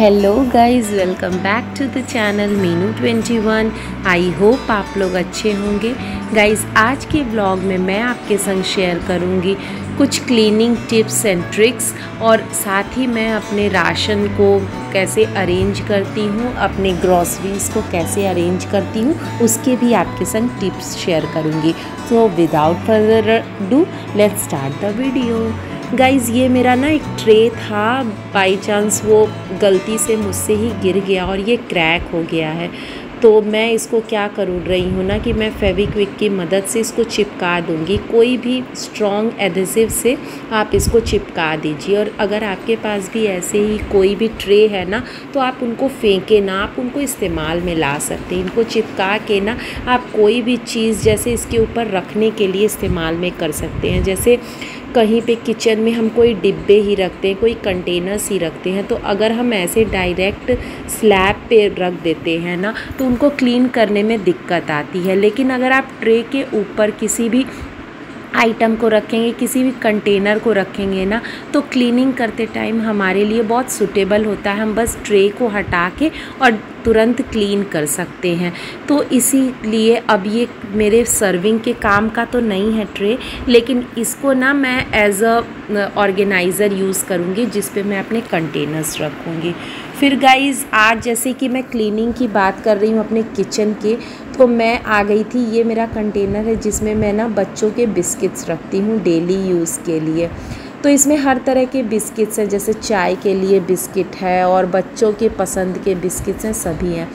Hello guys, welcome back to the channel Meenu 21। I hope आप लोग अच्छे होंगे। गाइज़, आज के व्लॉग में मैं आपके संग शेयर करूंगी कुछ क्लीनिंग टिप्स एंड ट्रिक्स, और साथ ही मैं अपने राशन को कैसे अरेंज करती हूँ, अपने ग्रॉसरीज़ को कैसे अरेंज करती हूँ, उसके भी आपके संग टिप्स शेयर करूँगी। So without further do let's start the video. Guys, ये मेरा ना एक ट्रे था, बाई चांस वो गलती से मुझसे ही गिर गया और ये क्रैक हो गया है। तो मैं इसको क्या कर रही हूँ ना कि मैं फेविक्विक की मदद से इसको चिपका दूँगी। कोई भी स्ट्रॉन्ग एडहेसिव से आप इसको चिपका दीजिए। और अगर आपके पास भी ऐसे ही कोई भी ट्रे है ना, तो आप उनको फेंके ना, आप उनको इस्तेमाल में ला सकते हैं। इनको चिपका के ना आप कोई भी चीज़ जैसे इसके ऊपर रखने के लिए इस्तेमाल में कर सकते हैं। जैसे कहीं पे किचन में हम कोई डिब्बे ही रखते हैं, कोई कंटेनर्स ही रखते हैं, तो अगर हम ऐसे डायरेक्ट स्लैब पे रख देते हैं ना, तो उनको क्लीन करने में दिक्कत आती है। लेकिन अगर आप ट्रे के ऊपर किसी भी आइटम को रखेंगे, किसी भी कंटेनर को रखेंगे ना, तो क्लीनिंग करते टाइम हमारे लिए बहुत सूटेबल होता है। हम बस ट्रे को हटा के और तुरंत क्लीन कर सकते हैं। तो इसीलिए अब ये मेरे सर्विंग के काम का तो नहीं है ट्रे, लेकिन इसको ना मैं एज अ ऑर्गेनाइज़र यूज़ करूँगी, जिस पे मैं अपने कंटेनर्स रखूँगी। फिर गाइज़, आज जैसे कि मैं क्लीनिंग की बात कर रही हूँ अपने किचन के, तो मैं आ गई थी, ये मेरा कंटेनर है जिसमें मैं ना बच्चों के बिस्किट्स रखती हूँ डेली यूज़ के लिए। तो इसमें हर तरह के बिस्किट्स हैं, जैसे चाय के लिए बिस्किट है और बच्चों के पसंद के बिस्किट्स हैं, सभी हैं।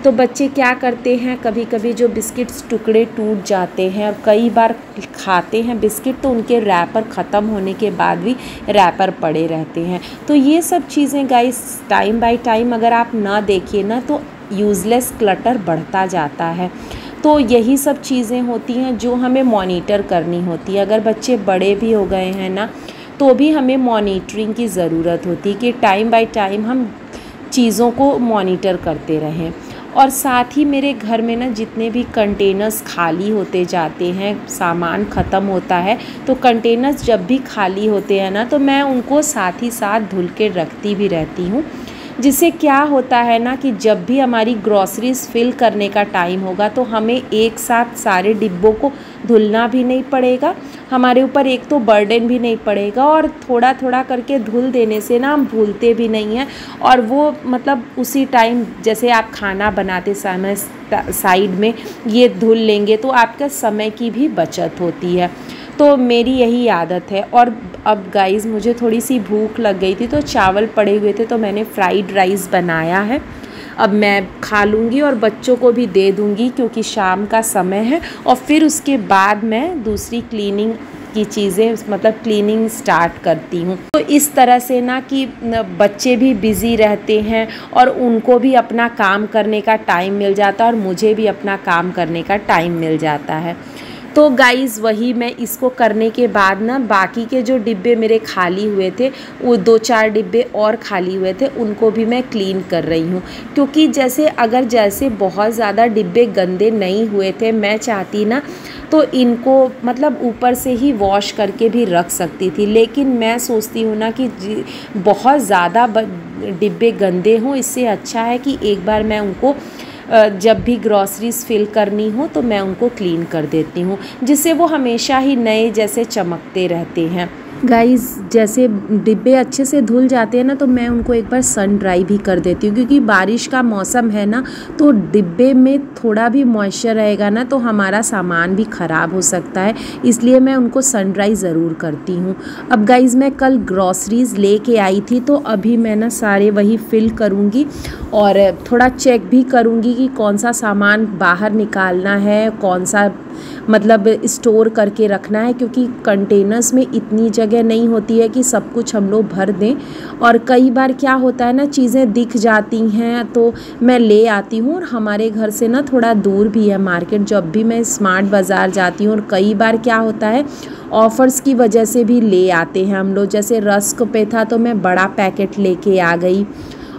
तो बच्चे क्या करते हैं, कभी कभी जो बिस्किट्स टुकड़े टूट जाते हैं और कई बार खाते हैं बिस्किट, तो उनके रैपर ख़त्म होने के बाद भी रैपर पड़े रहते हैं। तो ये सब चीज़ें गाइस टाइम बाय टाइम अगर आप ना देखिए ना, तो यूज़लेस क्लटर बढ़ता जाता है। तो यही सब चीज़ें होती हैं जो हमें मॉनिटर करनी होती है। अगर बच्चे बड़े भी हो गए हैं ना, तो भी हमें मॉनिटरिंग की ज़रूरत होती है कि टाइम बाय टाइम हम चीज़ों को मॉनिटर करते रहें। और साथ ही मेरे घर में ना जितने भी कंटेनर्स खाली होते जाते हैं, सामान ख़त्म होता है, तो कंटेनर्स जब भी खाली होते हैं ना, तो मैं उनको साथ ही साथ धुल के रखती भी रहती हूँ। जिससे क्या होता है ना कि जब भी हमारी ग्रॉसरीज फिल करने का टाइम होगा, तो हमें एक साथ सारे डिब्बों को धुलना भी नहीं पड़ेगा, हमारे ऊपर एक तो बर्डन भी नहीं पड़ेगा, और थोड़ा थोड़ा करके धुल देने से ना हम भूलते भी नहीं हैं। और वो मतलब उसी टाइम जैसे आप खाना बनाते समय साइड में ये धुल लेंगे, तो आपका समय की भी बचत होती है। तो मेरी यही आदत है। और अब गाइज़, मुझे थोड़ी सी भूख लग गई थी, तो चावल पड़े हुए थे, तो मैंने फ्राइड राइस बनाया है। अब मैं खा लूँगी और बच्चों को भी दे दूँगी, क्योंकि शाम का समय है। और फिर उसके बाद मैं दूसरी क्लीनिंग की चीज़ें मतलब क्लीनिंग स्टार्ट करती हूँ। तो इस तरह से ना कि बच्चे भी बिज़ी रहते हैं और उनको भी अपना काम करने का टाइम मिल जाता है, और मुझे भी अपना काम करने का टाइम मिल जाता है। तो गाइज़, वही मैं इसको करने के बाद ना बाकी के जो डिब्बे मेरे खाली हुए थे, वो 2-4 डिब्बे और खाली हुए थे, उनको भी मैं क्लीन कर रही हूँ। क्योंकि जैसे बहुत ज़्यादा डिब्बे गंदे नहीं हुए थे, मैं चाहती ना तो इनको मतलब ऊपर से ही वॉश करके भी रख सकती थी। लेकिन मैं सोचती हूँ ना कि बहुत ज़्यादा डिब्बे गंदे हों, इससे अच्छा है कि एक बार मैं उनको जब भी ग्रॉसरीज फिल करनी हो, तो मैं उनको क्लीन कर देती हूँ, जिससे वो हमेशा ही नए जैसे चमकते रहते हैं। गाइज़, जैसे डिब्बे अच्छे से धुल जाते हैं ना, तो मैं उनको एक बार सन ड्राई भी कर देती हूँ, क्योंकि बारिश का मौसम है ना, तो डिब्बे में थोड़ा भी मॉइस्चर रहेगा ना, तो हमारा सामान भी ख़राब हो सकता है। इसलिए मैं उनको सन ड्राई ज़रूर करती हूँ। अब गाइज़, मैं कल ग्रॉसरीज़ लेके आई थी, तो अभी मैं ना सारे वही फिल करूँगी और थोड़ा चेक भी करूँगी कि कौन सा सामान बाहर निकालना है, कौन सा मतलब स्टोर करके रखना है, क्योंकि कंटेनर्स में इतनी जगह नहीं होती है कि सब कुछ हम लोग भर दें। और कई बार क्या होता है ना, चीज़ें दिख जाती हैं तो मैं ले आती हूँ, और हमारे घर से ना थोड़ा दूर भी है मार्केट। जब भी मैं स्मार्ट बाज़ार जाती हूँ, और कई बार क्या होता है ऑफ़र्स की वजह से भी ले आते हैं हम लोग। जैसे रस्क पे था, तो मैं बड़ा पैकेट लेके आ गई,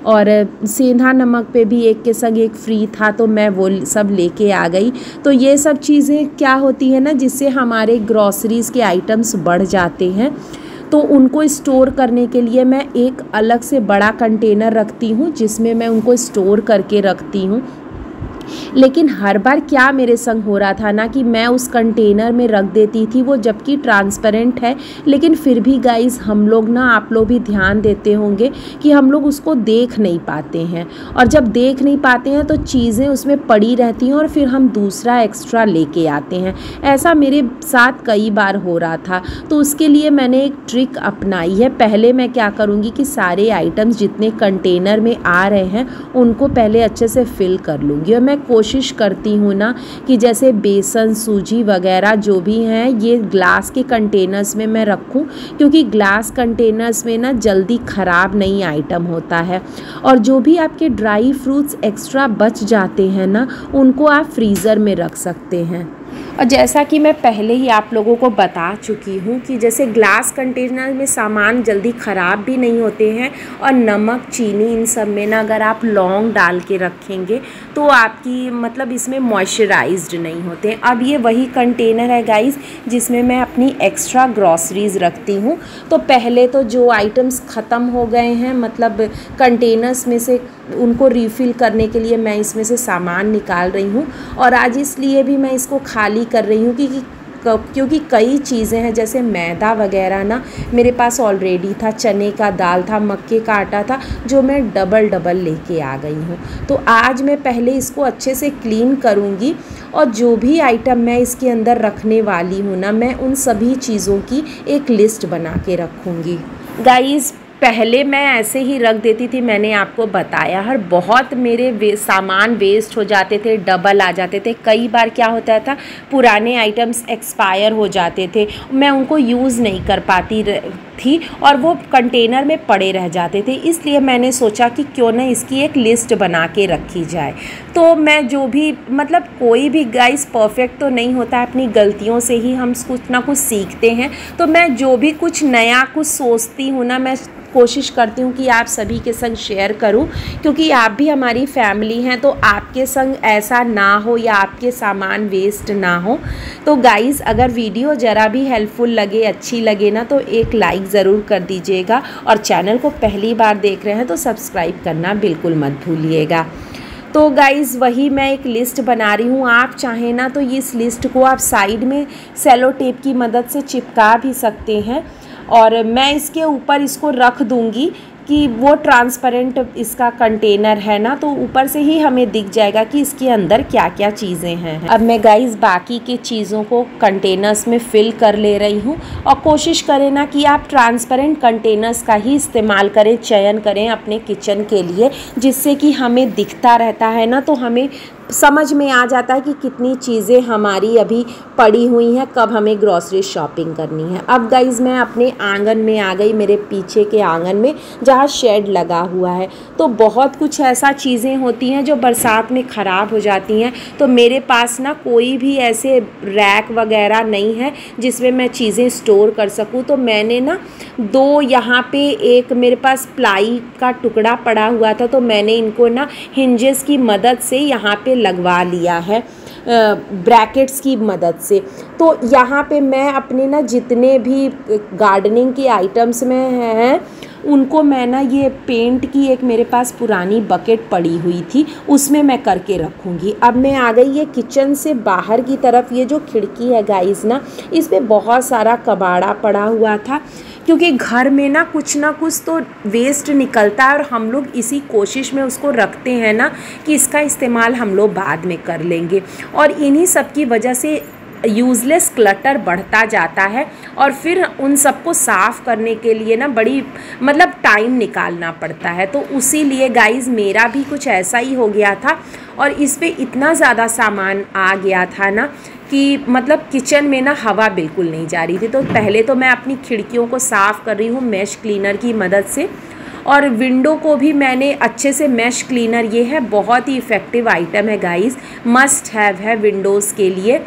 और सेंधा नमक पे भी एक के संग एक फ्री था, तो मैं वो सब लेके आ गई। तो ये सब चीज़ें क्या होती हैं ना, जिससे हमारे ग्रॉसरीज़ के आइटम्स बढ़ जाते हैं। तो उनको स्टोर करने के लिए मैं एक अलग से बड़ा कंटेनर रखती हूँ जिसमें मैं उनको स्टोर करके रखती हूँ। लेकिन हर बार क्या मेरे संग हो रहा था ना कि मैं उस कंटेनर में रख देती थी, वो जबकि ट्रांसपेरेंट है, लेकिन फिर भी गाइस हम लोग ना, आप लोग भी ध्यान देते होंगे कि हम लोग उसको देख नहीं पाते हैं, और जब देख नहीं पाते हैं तो चीज़ें उसमें पड़ी रहती हैं और फिर हम दूसरा एक्स्ट्रा लेके आते हैं। ऐसा मेरे साथ कई बार हो रहा था। तो उसके लिए मैंने एक ट्रिक अपनाई है। पहले मैं क्या करूँगी कि सारे आइटम्स जितने कंटेनर में आ रहे हैं उनको पहले अच्छे से फिल कर लूँगी। और मैं कोशिश करती हूँ ना कि जैसे बेसन, सूजी वगैरह जो भी हैं ये ग्लास के कंटेनर्स में मैं रखूँ, क्योंकि ग्लास कंटेनर्स में ना जल्दी ख़राब नहीं आइटम होता है। और जो भी आपके ड्राई फ्रूट्स एक्स्ट्रा बच जाते हैं ना, उनको आप फ्रीज़र में रख सकते हैं। और जैसा कि मैं पहले ही आप लोगों को बता चुकी हूँ कि जैसे ग्लास कंटेनर में सामान जल्दी ख़राब भी नहीं होते हैं, और नमक, चीनी, इन सब में ना अगर आप लौंग डाल के रखेंगे तो आपकी मतलब इसमें मॉइस्चराइज्ड नहीं होते। अब ये वही कंटेनर है गाइस जिसमें मैं अपनी एक्स्ट्रा ग्रॉसरीज़ रखती हूँ। तो पहले तो जो आइटम्स ख़त्म हो गए हैं मतलब कंटेनर्स में से, उनको रीफ़िल करने के लिए मैं इसमें से सामान निकाल रही हूँ। और आज इसलिए भी मैं इसको खाली कर रही हूँ क्योंकि कई चीज़ें हैं, जैसे मैदा वगैरह ना मेरे पास ऑलरेडी था, चने का दाल था, मक्के का आटा था, जो मैं डबल लेके आ गई हूँ। तो आज मैं पहले इसको अच्छे से क्लीन करूँगी, और जो भी आइटम मैं इसके अंदर रखने वाली हूँ ना, मैं उन सभी चीज़ों की एक लिस्ट बना के रखूँगी। गाइस पहले मैं ऐसे ही रख देती थी, मैंने आपको बताया, हर बहुत मेरे सामान वेस्ट हो जाते थे, डबल आ जाते थे। कई बार क्या होता था, पुराने आइटम्स एक्सपायर हो जाते थे, मैं उनको यूज़ नहीं कर पाती थी और वो कंटेनर में पड़े रह जाते थे। इसलिए मैंने सोचा कि क्यों ना इसकी एक लिस्ट बना के रखी जाए। तो मैं जो भी मतलब कोई भी गाइस परफेक्ट तो नहीं होता है, अपनी गलतियों से ही हम कुछ ना कुछ सीखते हैं। तो मैं जो भी कुछ नया कुछ सोचती हूँ ना, मैं कोशिश करती हूँ कि आप सभी के संग शेयर करूँ, क्योंकि आप भी हमारी फैमिली हैं, तो आपके संग ऐसा ना हो या आपके सामान वेस्ट ना हो। तो गाइज़ अगर वीडियो ज़रा भी हेल्पफुल लगे, अच्छी लगे ना, तो एक लाइक ज़रूर कर दीजिएगा, और चैनल को पहली बार देख रहे हैं तो सब्सक्राइब करना बिल्कुल मत भूलिएगा। तो गाइज़ वही मैं एक लिस्ट बना रही हूँ। आप चाहें ना तो इस लिस्ट को आप साइड में सेलो टेप की मदद से चिपका भी सकते हैं, और मैं इसके ऊपर इसको रख दूँगी कि वो ट्रांसपेरेंट इसका कंटेनर है ना, तो ऊपर से ही हमें दिख जाएगा कि इसके अंदर क्या क्या चीज़ें हैं। अब मैं गाइस बाकी के चीज़ों को कंटेनर्स में फिल कर ले रही हूँ, और कोशिश करें ना कि आप ट्रांसपेरेंट कंटेनर्स का ही इस्तेमाल करें, चयन करें अपने किचन के लिए, जिससे कि हमें दिखता रहता है ना, तो हमें समझ में आ जाता है कि कितनी चीज़ें हमारी अभी पड़ी हुई हैं, कब हमें ग्रॉसरी शॉपिंग करनी है। अब गाइज़ मैं अपने आंगन में आ गई, मेरे पीछे के आंगन में जहाँ शेड लगा हुआ है। तो बहुत कुछ ऐसा चीज़ें होती हैं जो बरसात में ख़राब हो जाती हैं, तो मेरे पास ना कोई भी ऐसे रैक वगैरह नहीं है जिसमें मैं चीज़ें स्टोर कर सकूँ। तो मैंने ना दो यहाँ पे, एक मेरे पास प्लाई का टुकड़ा पड़ा हुआ था, तो मैंने इनको ना हिंजेस की मदद से यहाँ पे लगवा लिया है, ब्रैकेट्स की मदद से। तो यहाँ पे मैं अपने ना जितने भी गार्डनिंग के आइटम्स में हैं उनको मैं ना, ये पेंट की एक मेरे पास पुरानी बकेट पड़ी हुई थी, उसमें मैं करके रखूँगी। अब मैं आ गई ये किचन से बाहर की तरफ। ये जो खिड़की है गाइस ना, इस पे बहुत सारा कबाड़ा पड़ा हुआ था, क्योंकि घर में ना कुछ तो वेस्ट निकलता है, और हम लोग इसी कोशिश में उसको रखते हैं ना कि इसका इस्तेमाल हम लोग बाद में कर लेंगे, और इन्हीं सब की वजह से यूज़लेस क्लटर बढ़ता जाता है, और फिर उन सबको साफ़ करने के लिए ना बड़ी मतलब टाइम निकालना पड़ता है। तो उसी लिए गाइज़ मेरा भी कुछ ऐसा ही हो गया था, और इस पे इतना ज़्यादा सामान आ गया था ना कि मतलब किचन में ना हवा बिल्कुल नहीं जा रही थी। तो पहले तो मैं अपनी खिड़कियों को साफ़ कर रही हूँ मैश क्लीनर की मदद से, और विंडो को भी मैंने अच्छे से मैश क्लीनर, ये है बहुत ही इफ़ेक्टिव आइटम है गाइस, मस्ट हैव है विंडोज़ के लिए।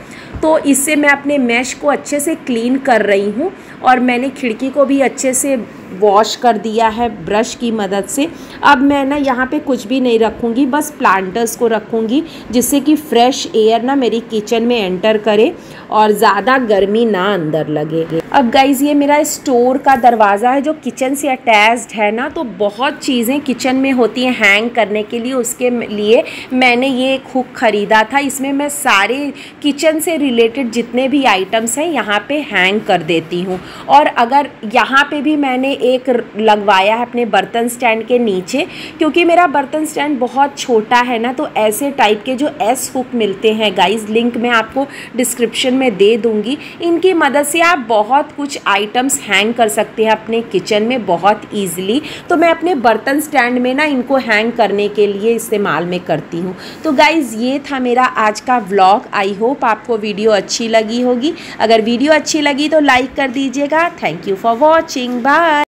तो इससे मैं अपने मैश को अच्छे से क्लीन कर रही हूँ, और मैंने खिड़की को भी अच्छे से वॉश कर दिया है ब्रश की मदद से। अब मैं ना यहाँ पे कुछ भी नहीं रखूँगी, बस प्लांटर्स को रखूँगी जिससे कि फ्रेश एयर ना मेरी किचन में एंटर करे और ज़्यादा गर्मी ना अंदर लगे। अब गाइज़ ये मेरा स्टोर का दरवाज़ा है जो किचन से अटैच्ड है ना, तो बहुत चीज़ें किचन में होती हैं हैंग करने के लिए, उसके लिए मैंने ये एक हुक ख़रीदा था। इसमें मैं सारे किचन से रिलेटेड जितने भी आइटम्स हैं यहाँ पे हैंग कर देती हूँ। और अगर यहाँ पे भी मैंने एक लगवाया है अपने बर्तन स्टैंड के नीचे, क्योंकि मेरा बर्तन स्टैंड बहुत छोटा है ना, तो ऐसे टाइप के जो एस हुक मिलते हैं गाइज़, लिंक मैं आपको डिस्क्रिप्शन में दे दूँगी। इनकी मदद से आप बहुत कुछ आइटम्स हैंग कर सकते हैं अपने किचन में बहुत ईजिली। तो मैं अपने बर्तन स्टैंड में ना इनको हैंग करने के लिए इस्तेमाल में करती हूँ। तो गाइज़ ये था मेरा आज का व्लॉग। आई होप आपको वीडियो अच्छी लगी होगी। अगर वीडियो अच्छी लगी तो लाइक कर दीजिएगा। Thank you for watching. Bye.